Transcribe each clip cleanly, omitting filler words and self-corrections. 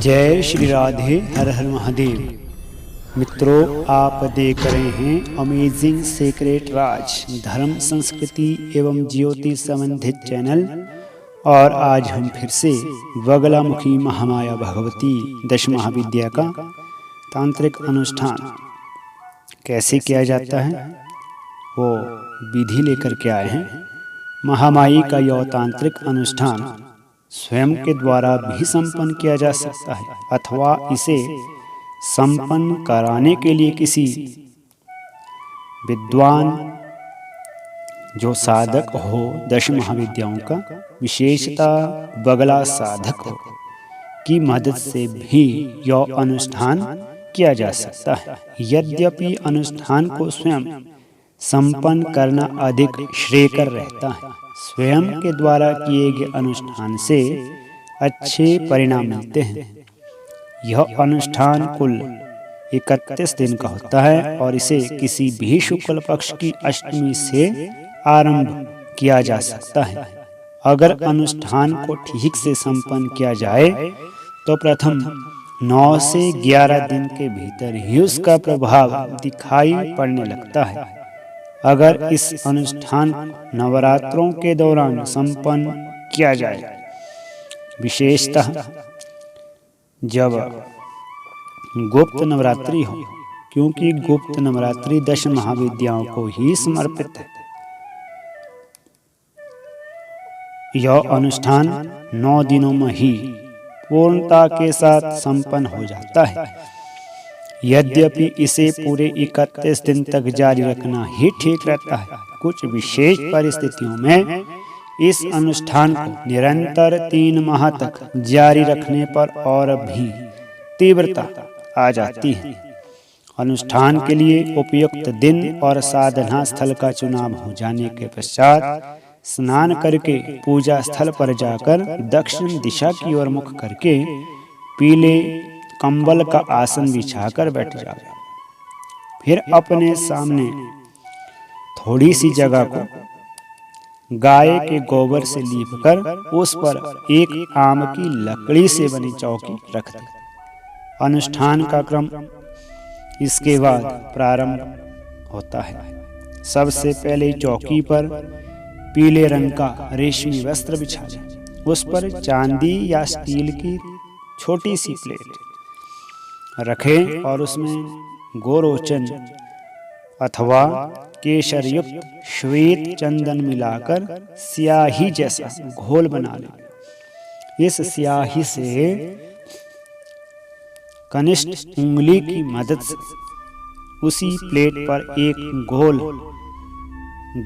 जय श्री राधे, हर हर महादेव। मित्रों, आप देख रहे हैं अमेजिंग सीक्रेट राज धर्म, संस्कृति एवं ज्योतिष संबंधित चैनल। और आज हम फिर से बगलामुखी महामाया भगवती दश महाविद्या का तांत्रिक अनुष्ठान कैसे किया जाता है वो विधि लेकर के आए हैं। महामाई का यह तांत्रिक अनुष्ठान स्वयं के द्वारा भी संपन्न किया जा सकता है अथवा इसे संपन्न कराने के लिए किसी विद्वान जो साधक हो, दश महाविद्याओं का विशेषता बगला साधक हो की मदद से भी यह अनुष्ठान किया जा सकता है। यद्यपि अनुष्ठान को स्वयं संपन्न करना अधिक श्रेयकर रहता है। स्वयं के द्वारा किए गए अनुष्ठान से अच्छे परिणाम मिलते हैं। यह अनुष्ठान कुल 31 दिन का होता है और इसे किसी भी शुक्ल पक्ष की अष्टमी से आरंभ किया जा सकता है। अगर अनुष्ठान को ठीक से संपन्न किया जाए तो प्रथम 9 से 11 दिन के भीतर ही उसका प्रभाव दिखाई पड़ने लगता है। अगर इस अनुष्ठान नवरात्रों के दौरान संपन्न किया जाए, विशेषतः जब गुप्त नवरात्रि हो, क्योंकि गुप्त नवरात्रि दश महाविद्याओं को ही समर्पित है। यह अनुष्ठान 9 दिनों में ही पूर्णता के साथ संपन्न हो जाता है। यद्यपि इसे पूरे 31 दिन तक जारी रखना ही ठीक रहता है। कुछ विशेष परिस्थितियों में इस अनुष्ठान को निरंतर 3 माह तक जारी रखने पर और भी तीव्रता आ जाती है। अनुष्ठान के लिए उपयुक्त दिन और साधना स्थल का चुनाव हो जाने के पश्चात स्नान करके पूजा स्थल पर जाकर दक्षिण दिशा की ओर मुख करके पीले कंबल का आसन बिछाकर बैठ जाओ। फिर अपने सामने थोड़ी सी जगह को गाय के गोबर से लीपकर उस पर एक आम की लकड़ी से बनी चौकी रख दे। अनुष्ठान का क्रम इसके बाद प्रारंभ होता है। सबसे पहले चौकी पर पीले रंग का रेशमी वस्त्र बिछा जाए। उस पर चांदी या स्टील की छोटी सी प्लेट रखें और उसमें गोरोचन अथवा केसरयुक्त श्वेत चंदन मिलाकर स्याही जैसा घोल बना लें। इस स्याही से कनिष्ठ उंगली की मदद से उसी प्लेट पर एक गोल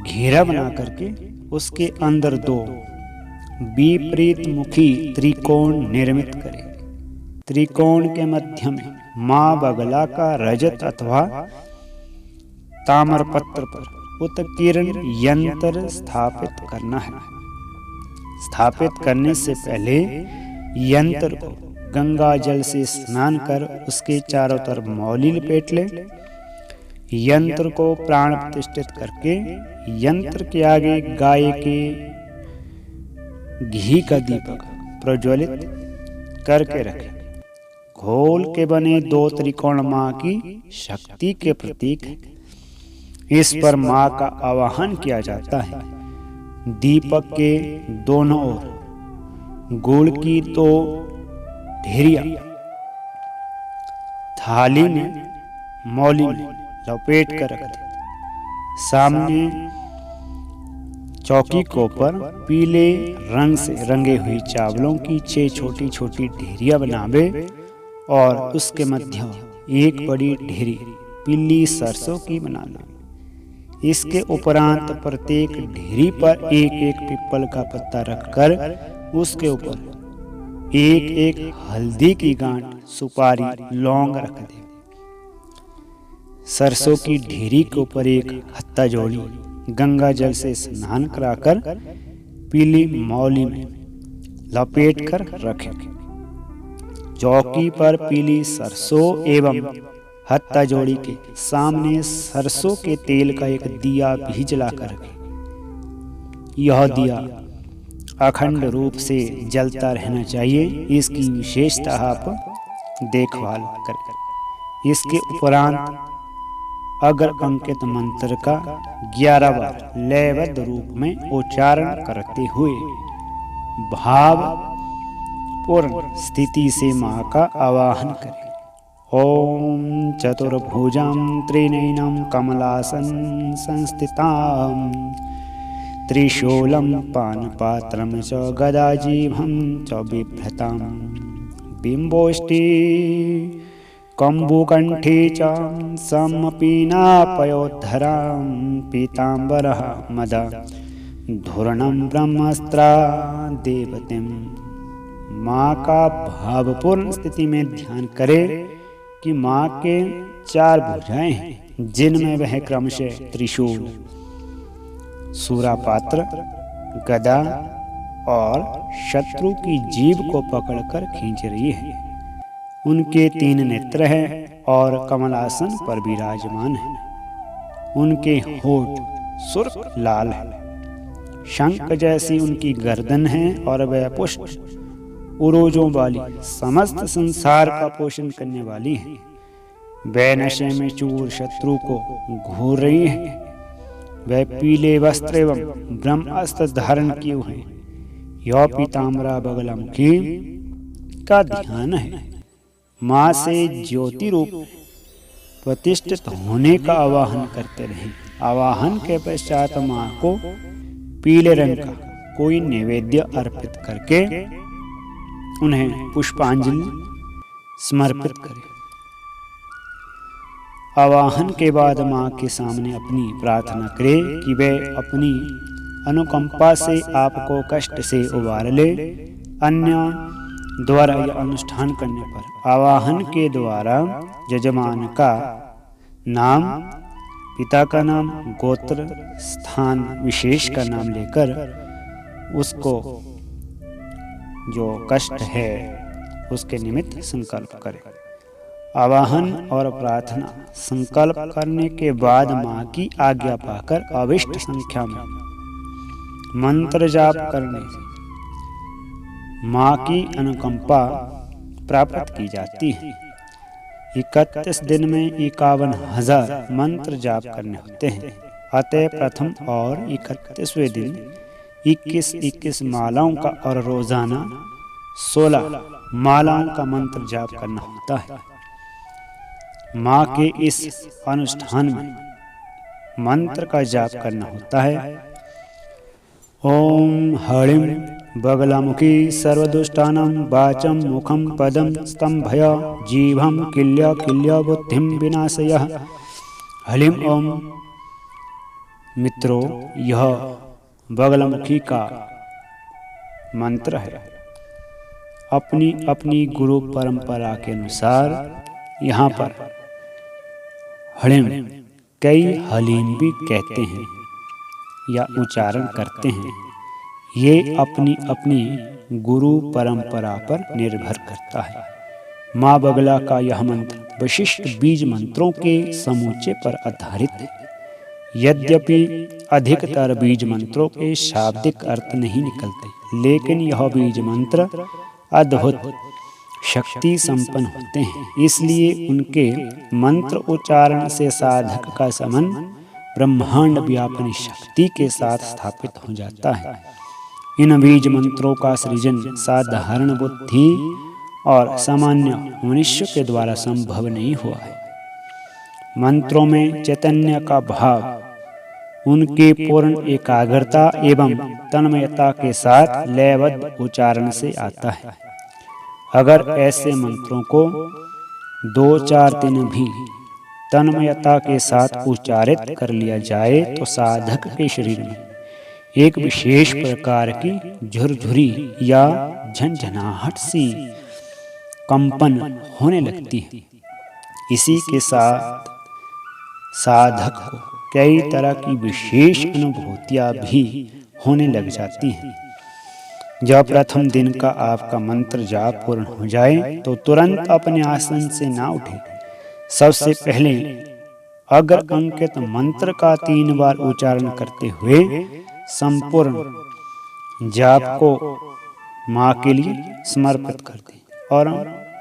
घेरा बना करके उसके अंदर 2 विपरीत मुखी त्रिकोण निर्मित करें। त्रिकोण के मध्य में मां बगला का रजत अथवा ताम्रपत्र पर उत्कीर्ण यंत्र स्थापित करना है। स्थापित करने से पहले यंत्र को गंगा जल से स्नान कर उसके चारों तरफ मौली लपेट ले। यंत्र को प्राण प्रतिष्ठित करके यंत्र के आगे गाय के घी का दीपक प्रज्वलित करके रखें। घोल के बने 2 त्रिकोण मां की शक्ति के प्रतीक हैं। इस पर मां का आवाहन किया जाता है। दीपक के दोनों ओर गुड़ की 2 ढेरियां थाली में मौली में लपेट कर रख दें। सामने चौकी के ऊपर पीले रंग से रंगे हुई चावलों की 6 छोटी छोटी ढेरियां बनावे और उसके मध्य एक बड़ी ढेरी पीली सरसों की बना लो। इसके उपरांत प्रत्येक ढेरी पर एक एक पीपल का पत्ता रखकर उसके ऊपर एक एक हल्दी की गांठ, सुपारी, लौंग रख दे। सरसों की ढेरी के ऊपर एक हत्ता जोड़ी गंगा जल से स्नान कराकर पीली मौली में लपेट कर रखें। चौकी पर पीली सरसों एवं हत्ता जोड़ी के सामने सरसों के तेल का एक दिया भी जलाकर रखें। यह दिया अखंड रूप से जलता रहना चाहिए। इसकी विशेषता आप देखभाल करें। इसके उपरांत अगर अंकित मंत्र का 11 बार लयबद्ध रूप में उच्चारण करते हुए भाव पूर्ण स्थिति से मां का आवाहन करें। ओम चतुर्भुजां त्रिनयनं कमलासन संस्थितां त्रिशूलं पानपात्रं च गदाजीभं च बिभ्रतां बिम्बोष्ठी कम्बुकण्ठी च सम्पीनापयोद्धरां पीताम्बरः मदा धूर्णं ब्रह्मस्त्रा देवतीं। माँ का भावपूर्ण स्थिति में ध्यान करें कि माँ के 4 भुजाएं हैं, जिनमें वह क्रमशः त्रिशूल, सूरापात्र, गदा और शत्रु की जीभ को पकड़कर खींच रही है। उनके 3 नेत्र हैं और कमलासन पर विराजमान हैं। उनके होठ सुर्ख लाल है, शंख जैसी उनकी गर्दन है और वह पुष्ट उरोजों वाली समस्त संसार का पोषण करने वाली है। वह नशे में चूर शत्रु को घूर रही है। वह पीले वस्त्र एवं ब्रह्मास्त्र धारण किए हुए यह पीताम्बरा बगलामुखी का ध्यान है। माँ से ज्योति रूप प्रतिष्ठित होने का आवाहन करते रहें। आवाहन के पश्चात माँ को पीले रंग का कोई नैवेद्य अर्पित करके उन्हें पुष्पांजलि समर्पित करें। आवाहन के बाद माँ के सामने अपनी प्रार्थना करें कि वह अपनी अनुकंपा से आपको कष्ट से उबार ले। अन्य द्वारा यह अनुष्ठान करने पर आवाहन के द्वारा यजमान का नाम, पिता का नाम, गोत्र, स्थान विशेष का नाम लेकर उसको जो कष्ट है उसके निमित्त संकल्प करें। आवाहन और प्रार्थना संकल्प करने के बाद माँ की आज्ञा पाकर अभिष्ट संख्या में मंत्र जाप करने से माँ की अनुकंपा प्राप्त की जाती है। 31 दिन में 51,000 मंत्र जाप करने होते हैं। अतः प्रथम और 31वें दिन 21 मालाओं का और रोजाना 16 मालाओं का मंत्र जाप करना होता है। माँ के इस अनुष्ठान में मंत्र का जाप करना होता है। ओम हरिम बगलामुखी सर्वदुष्टानां वाचं मुखं पदं स्तंभय जीवं किल्य किल्य बुद्धिं विनाशय। हलिम ओम। मित्रों, यह बगलामुखी का मंत्र है। अपनी अपनी गुरु परंपरा के अनुसार यहाँ पर हलिम, कई हलीम भी कहते हैं या उच्चारण करते हैं। ये अपनी अपनी गुरु परंपरा पर निर्भर करता है। माँ बगला का यह मंत्र विशिष्ट बीज मंत्रों के समूचे पर आधारित है। यद्यपि अधिकतर बीज मंत्रों के शाब्दिक अर्थ नहीं निकलते, लेकिन यह बीज मंत्र अद्भुत शक्ति संपन्न होते हैं। इसलिए उनके मंत्र उच्चारण से साधक का संबंध ब्रह्मांड व्यापनी शक्ति के साथ स्थापित हो जाता है। इन बीज मंत्रों का सृजन साधारण बुद्धि और सामान्य मनुष्य के द्वारा संभव नहीं हुआ है। मंत्रों में चैतन्य का भाव उनके पूर्ण एकाग्रता एवं तन्मयता के साथ लयबद्ध उच्चारण से आता है। अगर ऐसे मंत्रों को 2-4 दिन भी तन्मयता के साथ उच्चारित कर लिया जाए तो साधक के शरीर में एक विशेष प्रकार की झुरझुरी या झंझनाहट सी कंपन होने लगती है। इसी के साथ साधक को कई तरह की विशेष अनुभूतियां भी होने लग जाती हैं। जब प्रथम दिन का आपका मंत्र जाप पूर्ण हो जाए तो तुरंत अपने आसन से ना उठे। सबसे पहले अगर अंकित मंत्र का 3 बार उच्चारण करते हुए संपूर्ण जाप को माँ के लिए समर्पित कर दें और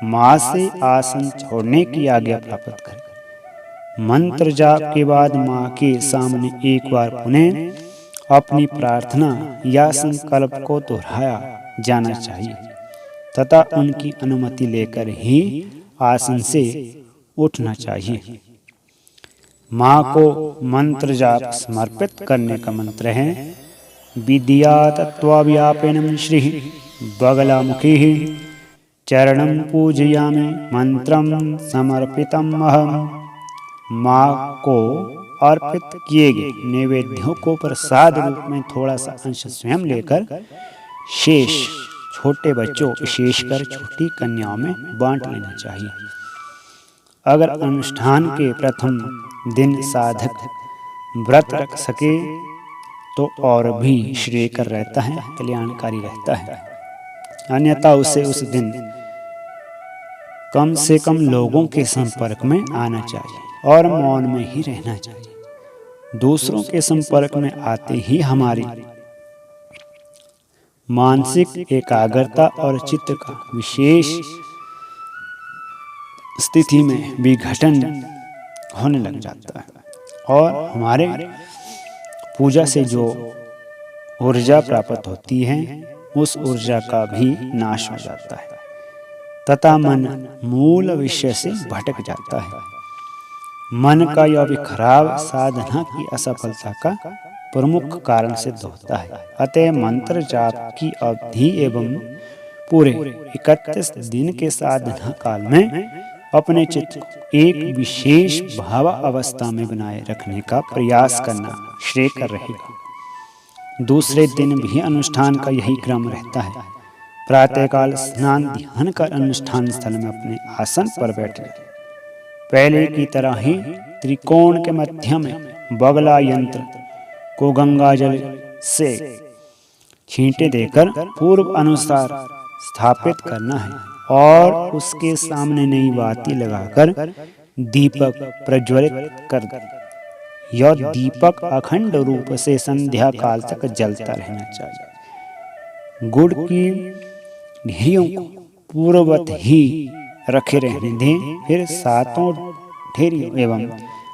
माँ से आसन छोड़ने की आज्ञा प्राप्त करें। मंत्र जाप के बाद माँ के सामने एक बार पुनः अपनी प्रार्थना या संकल्प को दोहराया जाना चाहिए तथा उनकी अनुमति लेकर ही आसन से उठना चाहिए। माँ को मंत्र जाप समर्पित करने का मंत्र है विद्या तत्त्वव्यापिनं श्री बगलामुखी चरणं पूजयामि मंत्रं समर्पितम् अहम्। माँ को अर्पित किए गए नैवेद्यों को प्रसाद रूप में थोड़ा सा अंश स्वयं लेकर शेष छोटे बच्चों विशेषकर छोटी कन्याओं में बांट लेना चाहिए। अगर अनुष्ठान के प्रथम दिन साधक व्रत रख सके तो और भी श्रेयकर रहता है, कल्याणकारी रहता है। अन्यथा उसे उस दिन कम से कम लोगों के संपर्क में आना चाहिए और मौन में ही रहना चाहिए। दूसरों के संपर्क में आते ही हमारी मानसिक एकाग्रता और चित्त का विशेष स्थिति में विघटन होने लग जाता है और हमारे पूजा से जो ऊर्जा प्राप्त होती है उस ऊर्जा का भी नाश हो जाता है तथा मन मूल विषय से भटक जाता है। मन का यह भी खराब साधना की असफलता का प्रमुख कारण सिद्ध होता है। अतः मंत्र जाप की अवधि एवं पूरे 31 दिन के साधना काल में अपने चित्त को एक विशेष भाव अवस्था में बनाए रखने का प्रयास करना श्रेयकर रहेगा। दूसरे दिन भी अनुष्ठान का यही क्रम रहता है। प्रातःकाल स्नान ध्यान कर अनुष्ठान स्थल में अपने आसन पर बैठे पहले की तरह ही त्रिकोण के मध्य में बगला यंत्र को गंगा जल से छींटे देकर पूर्व अनुसार स्थापित करना है और उसके सामने नई बाती लगाकर दीपक प्रज्वलित कर दे। यह दीपक अखंड रूप से संध्या काल तक जलता रहना चाहिए। गुड़ की ढेरियों को पूर्ववत ही रखे रहने दें। फिर सातों ढेरियों एवं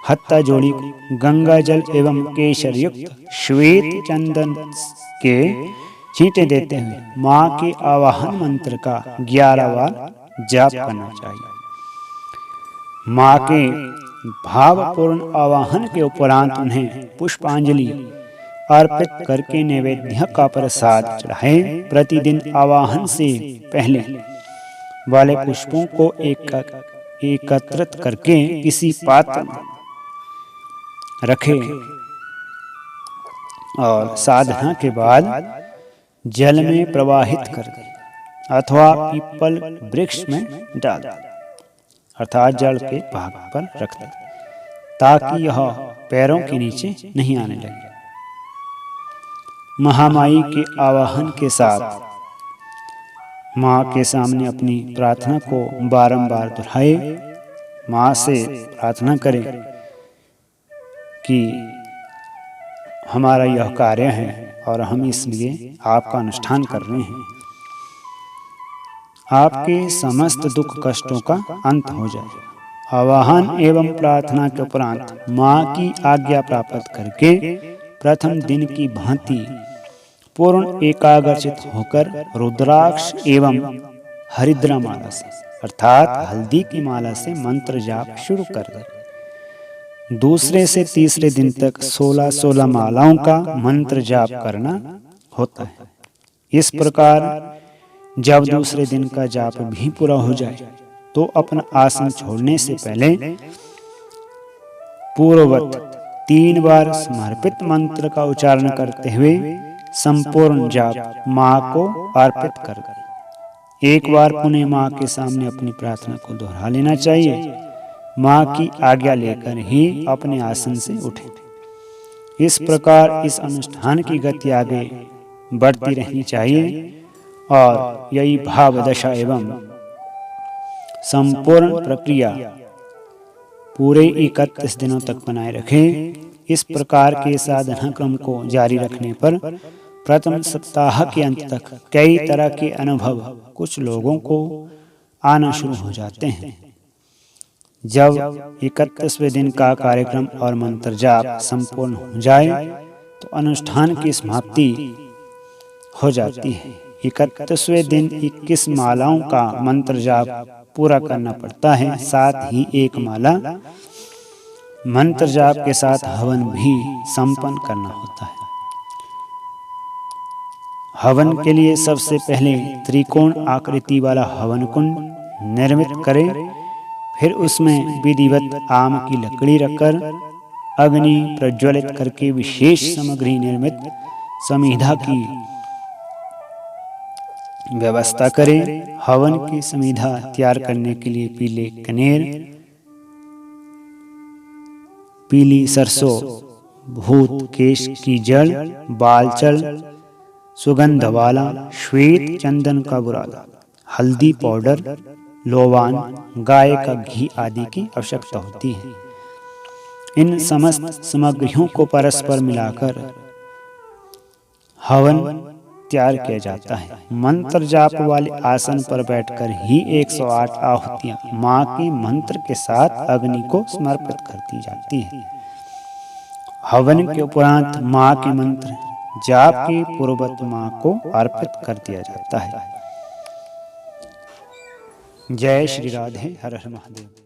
हत्ता जोड़ी को गंगा जल एवं केशर युक्त श्वेत चंदन के छींटे देते हुए माँ के आवाहन मंत्र का 11 बार जाप करना चाहिए। माँ के भावपूर्ण आवाहन के उपरांत उन्हें पुष्पांजलि अर्पित करके नैवेद्य का प्रसाद चढ़ाएं। प्रतिदिन आवाहन से पहले वाले पुष्पों को एकत्रित करके किसी पात्र में रखें और साधना के बाद जल में प्रवाहित कर दें अथवा पीपल वृक्ष में डाल दें अर्थात जड़ के भाग पर रख दें ताकि यह पैरों के नीचे नहीं आने लगे। महामाई के आवाहन के साथ माँ के सामने अपनी प्रार्थना को बारंबार दोहराए। माँ से प्रार्थना करें कि हमारा यह कार्य है और हम इसलिए आपका अनुष्ठान कर रहे हैं। आपके समस्त दुख कष्टों का अंत हो जाए। आवाहन एवं प्रार्थना के उपरांत माँ की आज्ञा प्राप्त करके प्रथम दिन की भांति पूर्ण एकाग्रचित होकर रुद्राक्ष एवं हरिद्रा माला से अर्थात हल्दी की माला से मंत्र जाप शुरू कर दे। दूसरे से तीसरे दिन तक 16 मालाओं का मंत्र जाप करना होता है। इस प्रकार जब दूसरे दिन का जाप भी पूरा हो जाए तो अपना आसन छोड़ने से पहले पूर्ववत 3 बार समर्पित मंत्र का उच्चारण करते हुए संपूर्ण जाप माँ को अर्पित कर दे। एक बार पुनः माँ के सामने अपनी प्रार्थना को दोहरा लेना चाहिए। माँ की आज्ञा लेकर ही अपने आसन से उठे। इस प्रकार इस अनुष्ठान की गति आगे बढ़ती रहनी चाहिए और यही भाव दशा एवं संपूर्ण प्रक्रिया पूरे 31 दिनों तक बनाए रखें। इस प्रकार के साधना क्रम को जारी रखने पर प्रथम सप्ताह के अंत तक कई तरह के अनुभव कुछ लोगों को आना शुरू हो जाते हैं। जब 31वें दिन का कार्यक्रम और मंत्र जाप संपूर्ण हो जाए तो अनुष्ठान की समाप्ति हो जाती है। 31वें दिन 21 मालाओं का मंत्र जाप पूरा करना पड़ता है। साथ ही एक माला मंत्र जाप के साथ हवन भी संपन्न करना होता है। हवन के लिए सबसे पहले त्रिकोण आकृति वाला हवन कुंड निर्मित करें। फिर उसमें विधिवत आम की लकड़ी रखकर अग्नि प्रज्वलित करके विशेष सामग्री निर्मित समिधा की व्यवस्था करें। हवन की समिधा तैयार करने के लिए पीले कनेर, पीली सरसों, भूत केश की जड़, बालचल, सुगंध वाला श्वेत चंदन का बुरादा, हल्दी पाउडर, लोबान, गाय का घी आदि की आवश्यकता होती है। इन समस्त सामग्रियों को परस्पर मिलाकर हवन तैयार किया जाता है। मंत्र जाप वाले आसन पर बैठकर ही 108 आहुतियां मां के मंत्र के साथ अग्नि को समर्पित कर दी जाती है। हवन के उपरांत मां के मंत्र जाप के पूर्ववत मां को अर्पित कर दिया जाता है। जय श्री राधे, हर हर महादेव।